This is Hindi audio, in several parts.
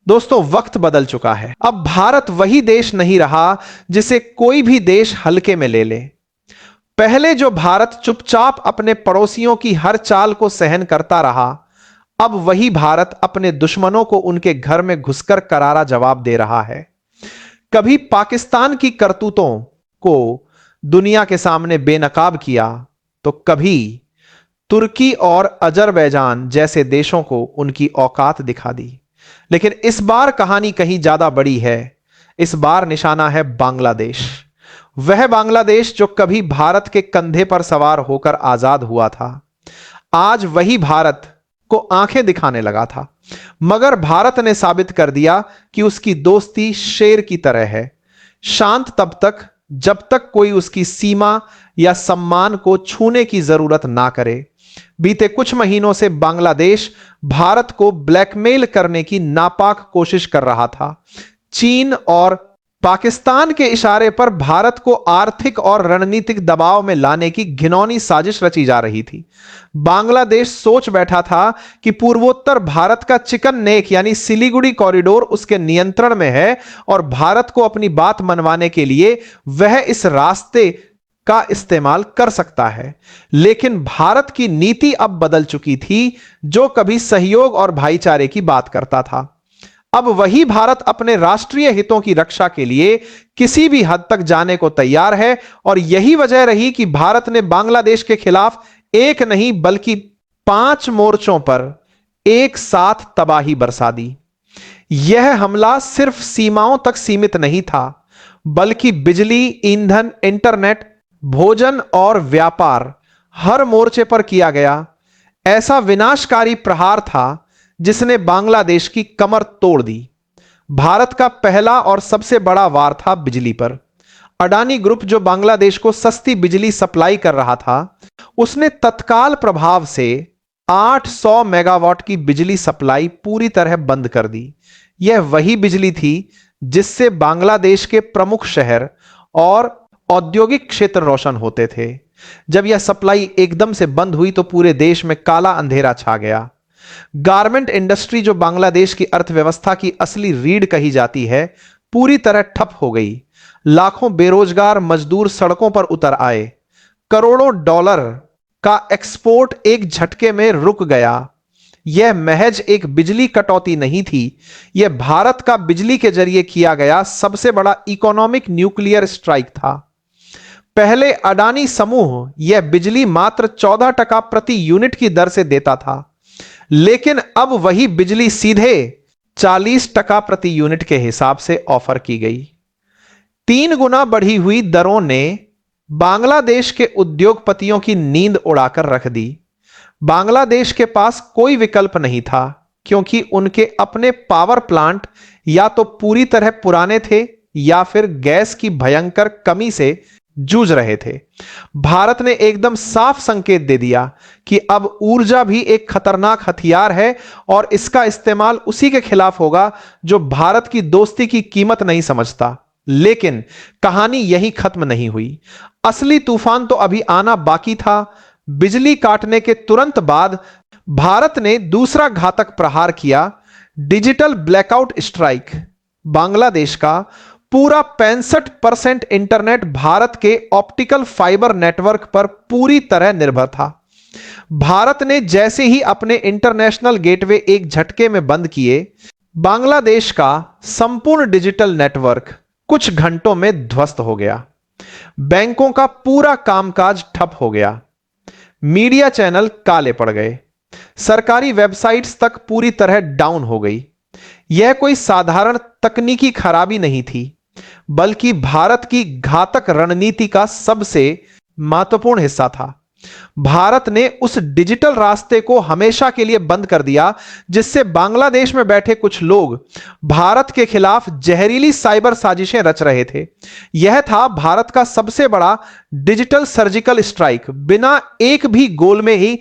दोस्तों, वक्त बदल चुका है। अब भारत वही देश नहीं रहा जिसे कोई भी देश हल्के में ले ले। पहले जो भारत चुपचाप अपने पड़ोसियों की हर चाल को सहन करता रहा, अब वही भारत अपने दुश्मनों को उनके घर में घुसकर करारा जवाब दे रहा है। कभी पाकिस्तान की करतूतों को दुनिया के सामने बेनकाब किया, तो कभी तुर्की और अजरबैजान जैसे देशों को उनकी औकात दिखा दी। लेकिन इस बार कहानी कहीं ज्यादा बड़ी है। इस बार निशाना है बांग्लादेश। वह बांग्लादेश जो कभी भारत के कंधे पर सवार होकर आजाद हुआ था, आज वही भारत को आंखें दिखाने लगा था। मगर भारत ने साबित कर दिया कि उसकी दोस्ती शेर की तरह है, शांत तब तक जब तक कोई उसकी सीमा या सम्मान को छूने की जरूरत ना करे। बीते कुछ महीनों से बांग्लादेश भारत को ब्लैकमेल करने की नापाक कोशिश कर रहा था। चीन और पाकिस्तान के इशारे पर भारत को आर्थिक और रणनीतिक दबाव में लाने की घिनौनी साजिश रची जा रही थी। बांग्लादेश सोच बैठा था कि पूर्वोत्तर भारत का चिकन नेक यानी सिलीगुड़ी कॉरिडोर उसके नियंत्रण में है और भारत को अपनी बात मनवाने के लिए वह इस रास्ते का इस्तेमाल कर सकता है। लेकिन भारत की नीति अब बदल चुकी थी। जो कभी सहयोग और भाईचारे की बात करता था, अब वही भारत अपने राष्ट्रीय हितों की रक्षा के लिए किसी भी हद तक जाने को तैयार है। और यही वजह रही कि भारत ने बांग्लादेश के खिलाफ एक नहीं बल्कि 5 मोर्चों पर एक साथ तबाही बरसा दी। यह हमला सिर्फ सीमाओं तक सीमित नहीं था, बल्कि बिजली, ईंधन, इंटरनेट, भोजन और व्यापार हर मोर्चे पर किया गया। ऐसा विनाशकारी प्रहार था जिसने बांग्लादेश की कमर तोड़ दी। भारत का पहला और सबसे बड़ा वार था बिजली पर। अडानी ग्रुप, जो बांग्लादेश को सस्ती बिजली सप्लाई कर रहा था, उसने तत्काल प्रभाव से 800 मेगावाट की बिजली सप्लाई पूरी तरह बंद कर दी। यह वही बिजली थी जिससे बांग्लादेश के प्रमुख शहर और औद्योगिक क्षेत्र रोशन होते थे। जब यह सप्लाई एकदम से बंद हुई तो पूरे देश में काला अंधेरा छा गया। गारमेंट इंडस्ट्री, जो बांग्लादेश की अर्थव्यवस्था की असली रीढ़ कही जाती है, पूरी तरह ठप हो गई। लाखों बेरोजगार मजदूर सड़कों पर उतर आए। करोड़ों डॉलर का एक्सपोर्ट एक झटके में रुक गया। यह महज एक बिजली कटौती नहीं थी, यह भारत का बिजली के जरिए किया गया सबसे बड़ा इकोनॉमिक न्यूक्लियर स्ट्राइक था। पहले अडानी समूह यह बिजली मात्र 14% प्रति यूनिट की दर से देता था, लेकिन अब वही बिजली सीधे 40% प्रति यूनिट के हिसाब से ऑफर की गई। 3 गुना बढ़ी हुई दरों ने बांग्लादेश के उद्योगपतियों की नींद उड़ाकर रख दी। बांग्लादेश के पास कोई विकल्प नहीं था, क्योंकि उनके अपने पावर प्लांट या तो पूरी तरह पुराने थे या फिर गैस की भयंकर कमी से जूझ रहे थे। भारत ने एकदम साफ संकेत दे दिया कि अब ऊर्जा भी एक खतरनाक हथियार है और इसका इस्तेमाल उसी के खिलाफ होगा जो भारत की दोस्ती की कीमत नहीं समझता। लेकिन कहानी यही खत्म नहीं हुई। असली तूफान तो अभी आना बाकी था। बिजली काटने के तुरंत बाद भारत ने दूसरा घातक प्रहार किया, डिजिटल ब्लैकआउट स्ट्राइक। बांग्लादेश का पूरा 65% इंटरनेट भारत के ऑप्टिकल फाइबर नेटवर्क पर पूरी तरह निर्भर था। भारत ने जैसे ही अपने इंटरनेशनल गेटवे एक झटके में बंद किए, बांग्लादेश का संपूर्ण डिजिटल नेटवर्क कुछ घंटों में ध्वस्त हो गया। बैंकों का पूरा कामकाज ठप हो गया। मीडिया चैनल काले पड़ गए। सरकारी वेबसाइट्स तक पूरी तरह डाउन हो गई। यह कोई साधारण तकनीकी खराबी नहीं थी, बल्कि भारत की घातक रणनीति का सबसे महत्वपूर्ण हिस्सा था। भारत ने उस डिजिटल रास्ते को हमेशा के लिए बंद कर दिया जिससे बांग्लादेश में बैठे कुछ लोग भारत के खिलाफ जहरीली साइबर साजिशें रच रहे थे। यह था भारत का सबसे बड़ा डिजिटल सर्जिकल स्ट्राइक। बिना एक भी गोल में ही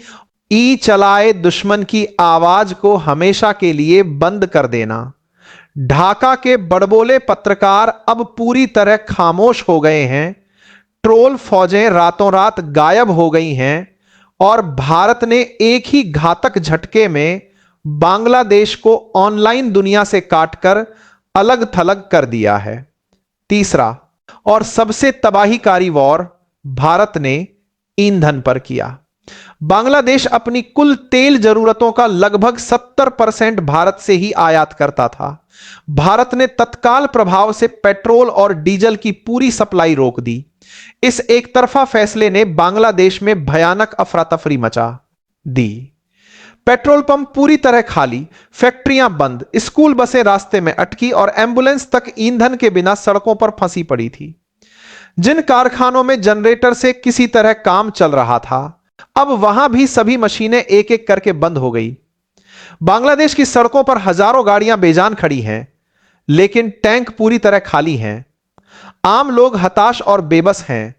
ई चलाए दुश्मन की आवाज को हमेशा के लिए बंद कर देना। ढाका के बड़बोले पत्रकार अब पूरी तरह खामोश हो गए हैं। ट्रोल फौजें रातों रात गायब हो गई हैं और भारत ने एक ही घातक झटके में बांग्लादेश को ऑनलाइन दुनिया से काटकर अलग थलग कर दिया है। तीसरा और सबसे तबाहीकारी वॉर भारत ने ईंधन पर किया। बांग्लादेश अपनी कुल तेल जरूरतों का लगभग 70% भारत से ही आयात करता था। भारत ने तत्काल प्रभाव से पेट्रोल और डीजल की पूरी सप्लाई रोक दी। इस एक तरफा फैसले ने बांग्लादेश में भयानक अफरा तफरी मचा दी। पेट्रोल पंप पूरी तरह खाली, फैक्ट्रियां बंद, स्कूल बसें रास्ते में अटकी और एम्बुलेंस तक ईंधन के बिना सड़कों पर फंसी पड़ी थी। जिन कारखानों में जनरेटर से किसी तरह काम चल रहा था, अब वहां भी सभी मशीनें एक एक करके बंद हो गई। बांग्लादेश की सड़कों पर हजारों गाड़ियां बेजान खड़ी हैं, लेकिन टैंक पूरी तरह खाली हैं। आम लोग हताश और बेबस हैं।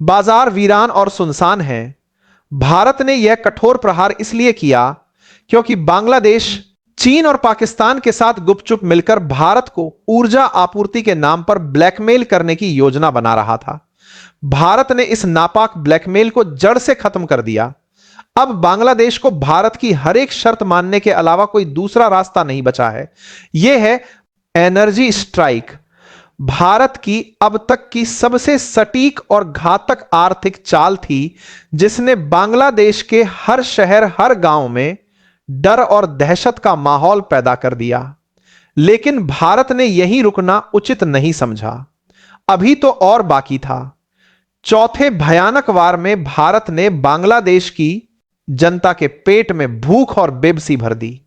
बाजार वीरान और सुनसान हैं। भारत ने यह कठोर प्रहार इसलिए किया क्योंकि बांग्लादेश चीन और पाकिस्तान के साथ गुपचुप मिलकर भारत को ऊर्जा आपूर्ति के नाम पर ब्लैकमेल करने की योजना बना रहा था। भारत ने इस नापाक ब्लैकमेल को जड़ से खत्म कर दिया। अब बांग्लादेश को भारत की हर एक शर्त मानने के अलावा कोई दूसरा रास्ता नहीं बचा है। यह है एनर्जी स्ट्राइक, भारत की अब तक की सबसे सटीक और घातक आर्थिक चाल थी, जिसने बांग्लादेश के हर शहर, हर गांव में डर और दहशत का माहौल पैदा कर दिया। लेकिन भारत ने यहीं रुकना उचित नहीं समझा। अभी तो और बाकी था। चौथे भयानक वार में भारत ने बांग्लादेश की जनता के पेट में भूख और बेबसी भर दी।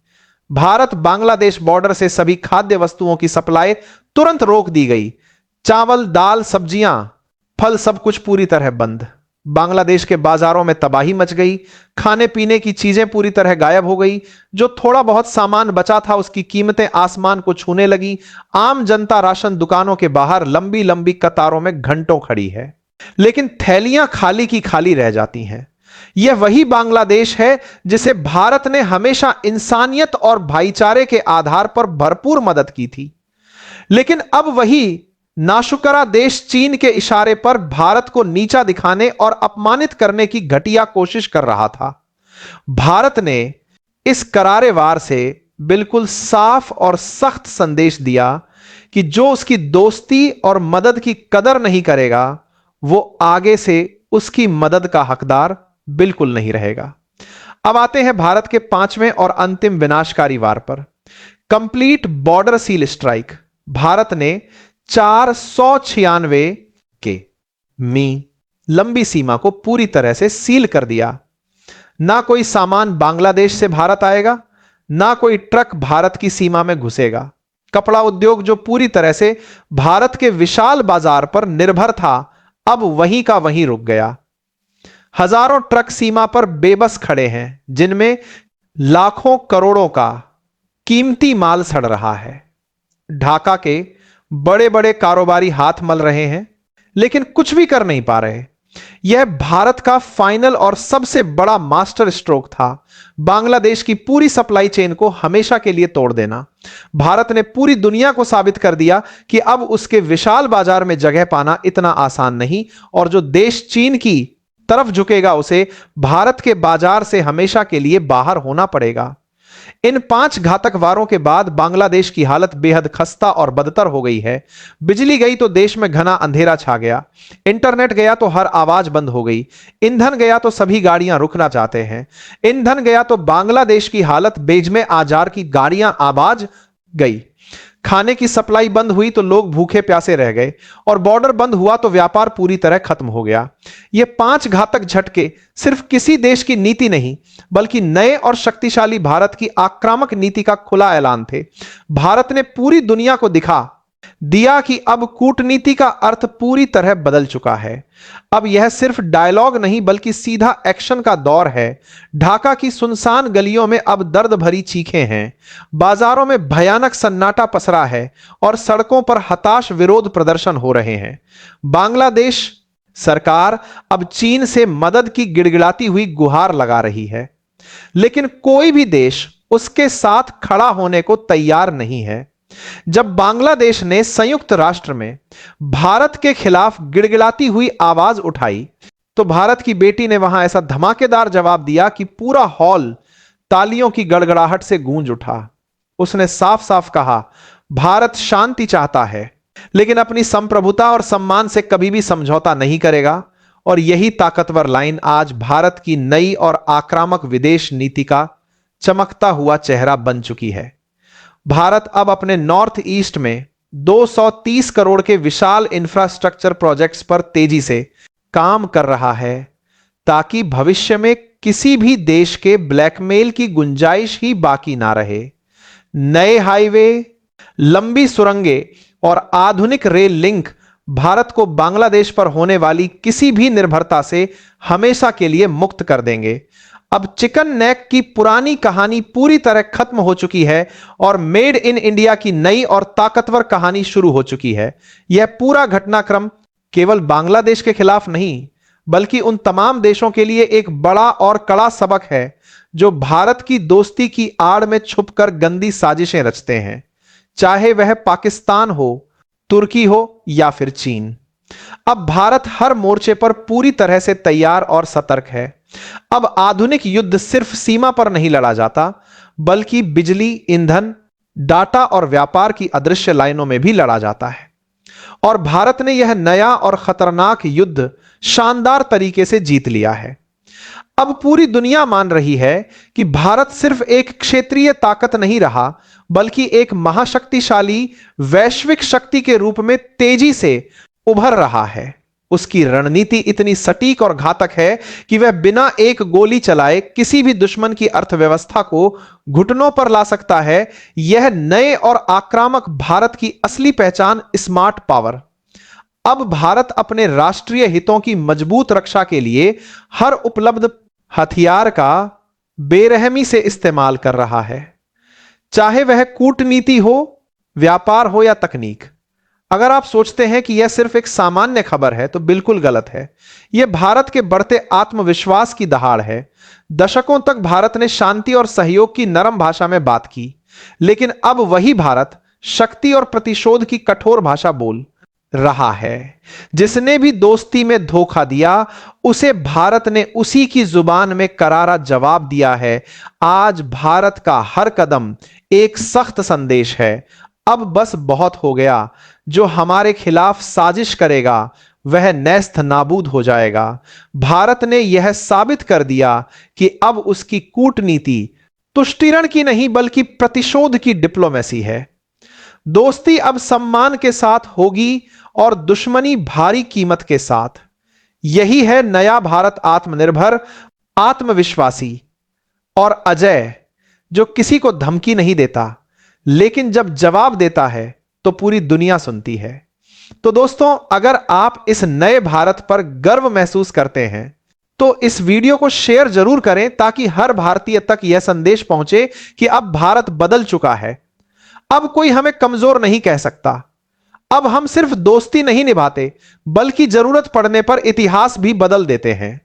भारत बांग्लादेश बॉर्डर से सभी खाद्य वस्तुओं की सप्लाई तुरंत रोक दी गई। चावल, दाल, सब्जियां, फल, सब कुछ पूरी तरह बंद। बांग्लादेश के बाजारों में तबाही मच गई। खाने पीने की चीजें पूरी तरह गायब हो गई। जो थोड़ा बहुत सामान बचा था उसकी कीमतें आसमान को छूने लगी। आम जनता राशन दुकानों के बाहर लंबी लंबी कतारों में घंटों खड़ी है, लेकिन थैलियां खाली की खाली रह जाती हैं। यह वही बांग्लादेश है जिसे भारत ने हमेशा इंसानियत और भाईचारे के आधार पर भरपूर मदद की थी। लेकिन अब वही नाशुकरा देश चीन के इशारे पर भारत को नीचा दिखाने और अपमानित करने की घटिया कोशिश कर रहा था। भारत ने इस करारे वार से बिल्कुल साफ और सख्त संदेश दिया कि जो उसकी दोस्ती और मदद की कदर नहीं करेगा, वो आगे से उसकी मदद का हकदार बिल्कुल नहीं रहेगा। अब आते हैं भारत के पांचवें और अंतिम विनाशकारी वार पर, complete border seal strike. Bharat ने 496 के मी लंबी सीमा को पूरी तरह से सील कर दिया। ना कोई सामान बांग्लादेश से भारत आएगा, ना कोई ट्रक भारत की सीमा में घुसेगा। कपड़ा उद्योग जो पूरी तरह से भारत के विशाल बाजार पर निर्भर था, अब वहीं का वहीं रुक गया। हजारों ट्रक सीमा पर बेबस खड़े हैं, जिनमें लाखों करोड़ों का कीमती माल सड़ रहा है। ढाका के बड़े बड़े कारोबारी हाथ मल रहे हैं, लेकिन कुछ भी कर नहीं पा रहे। यह भारत का फाइनल और सबसे बड़ा मास्टर स्ट्रोक था, बांग्लादेश की पूरी सप्लाई चेन को हमेशा के लिए तोड़ देना। भारत ने पूरी दुनिया को साबित कर दिया कि अब उसके विशाल बाजार में जगह पाना इतना आसान नहीं, और जो देश चीन की तरफ झुकेगा उसे भारत के बाजार से हमेशा के लिए बाहर होना पड़ेगा। इन 5 घातक वारों के बाद बांग्लादेश की हालत बेहद खस्ता और बदतर हो गई है। बिजली गई तो देश में घना अंधेरा छा गया, इंटरनेट गया तो हर आवाज बंद हो गई, ईंधन गया तो सभी गाड़ियां रुकना चाहते हैं, ईंधन गया तो बांग्लादेश की हालत बेजमे आजार की गाड़ियां आवाज गई, खाने की सप्लाई बंद हुई तो लोग भूखे प्यासे रह गए, और बॉर्डर बंद हुआ तो व्यापार पूरी तरह खत्म हो गया। ये 5 घातक झटके सिर्फ किसी देश की नीति नहीं, बल्कि नए और शक्तिशाली भारत की आक्रामक नीति का खुला ऐलान थे। भारत ने पूरी दुनिया को दिखा दिया कि अब कूटनीति का अर्थ पूरी तरह बदल चुका है। अब यह सिर्फ डायलॉग नहीं बल्कि सीधा एक्शन का दौर है। ढाका की सुनसान गलियों में अब दर्द भरी चीखें हैं, बाजारों में भयानक सन्नाटा पसरा है और सड़कों पर हताश विरोध प्रदर्शन हो रहे हैं। बांग्लादेश सरकार अब चीन से मदद की गिड़गिड़ाती हुई गुहार लगा रही है, लेकिन कोई भी देश उसके साथ खड़ा होने को तैयार नहीं है। जब बांग्लादेश ने संयुक्त राष्ट्र में भारत के खिलाफ गिड़गिड़ाती हुई आवाज उठाई, तो भारत की बेटी ने वहां ऐसा धमाकेदार जवाब दिया कि पूरा हॉल तालियों की गड़गड़ाहट से गूंज उठा। उसने साफ साफ कहा, भारत शांति चाहता है, लेकिन अपनी संप्रभुता और सम्मान से कभी भी समझौता नहीं करेगा। और यही ताकतवर लाइन आज भारत की नई और आक्रामक विदेश नीति का चमकता हुआ चेहरा बन चुकी है। भारत अब अपने नॉर्थ ईस्ट में 230 करोड़ के विशाल इंफ्रास्ट्रक्चर प्रोजेक्ट्स पर तेजी से काम कर रहा है, ताकि भविष्य में किसी भी देश के ब्लैकमेल की गुंजाइश ही बाकी ना रहे। नए हाईवे, लंबी सुरंगें और आधुनिक रेल लिंक भारत को बांग्लादेश पर होने वाली किसी भी निर्भरता से हमेशा के लिए मुक्त कर देंगे। अब चिकन नेक की पुरानी कहानी पूरी तरह खत्म हो चुकी है और मेड इन इंडिया की नई और ताकतवर कहानी शुरू हो चुकी है। यह पूरा घटनाक्रम केवल बांग्लादेश के खिलाफ नहीं, बल्कि उन तमाम देशों के लिए एक बड़ा और कड़ा सबक है जो भारत की दोस्ती की आड़ में छुपकर गंदी साजिशें रचते हैं, चाहे वह पाकिस्तान हो, तुर्की हो या फिर चीन। अब भारत हर मोर्चे पर पूरी तरह से तैयार और सतर्क है। अब आधुनिक युद्ध सिर्फ सीमा पर नहीं लड़ा जाता, बल्कि बिजली, ईंधन, डाटा और व्यापार की अदृश्य लाइनों में भी लड़ा जाता है। और भारत ने यह नया और खतरनाक युद्ध शानदार तरीके से जीत लिया है। अब पूरी दुनिया मान रही है कि भारत सिर्फ एक क्षेत्रीय ताकत नहीं रहा, बल्कि एक महाशक्तिशाली वैश्विक शक्ति के रूप में तेजी से उभर रहा है। उसकी रणनीति इतनी सटीक और घातक है कि वह बिना एक गोली चलाए किसी भी दुश्मन की अर्थव्यवस्था को घुटनों पर ला सकता है। यह नए और आक्रामक भारत की असली पहचान, स्मार्ट पावर। अब भारत अपने राष्ट्रीय हितों की मजबूत रक्षा के लिए हर उपलब्ध हथियार का बेरहमी से इस्तेमाल कर रहा है, चाहे वह कूटनीति हो, व्यापार हो या तकनीक। अगर आप सोचते हैं कि यह सिर्फ एक सामान्य खबर है तो बिल्कुल गलत है। यह भारत के बढ़ते आत्मविश्वास की दहाड़ है। दशकों तक भारत ने शांति और सहयोग की नरम भाषा में बात की, लेकिन अब वही भारत शक्ति और प्रतिशोध की कठोर भाषा बोल रहा है। जिसने भी दोस्ती में धोखा दिया, उसे भारत ने उसी की जुबान में करारा जवाब दिया है। आज भारत का हर कदम एक सख्त संदेश है। अब बस बहुत हो गया। जो हमारे खिलाफ साजिश करेगा वह नेस्त नाबूद हो जाएगा। भारत ने यह साबित कर दिया कि अब उसकी कूटनीति तुष्टीकरण की नहीं बल्कि प्रतिशोध की डिप्लोमेसी है। दोस्ती अब सम्मान के साथ होगी और दुश्मनी भारी कीमत के साथ। यही है नया भारत, आत्मनिर्भर, आत्मविश्वासी और अजय, जो किसी को धमकी नहीं देता, लेकिन जब जवाब देता है तो पूरी दुनिया सुनती है। तो दोस्तों, अगर आप इस नए भारत पर गर्व महसूस करते हैं तो इस वीडियो को शेयर जरूर करें, ताकि हर भारतीय तक यह संदेश पहुंचे कि अब भारत बदल चुका है। अब कोई हमें कमजोर नहीं कह सकता। अब हम सिर्फ दोस्ती नहीं निभाते, बल्कि जरूरत पड़ने पर इतिहास भी बदल देते हैं।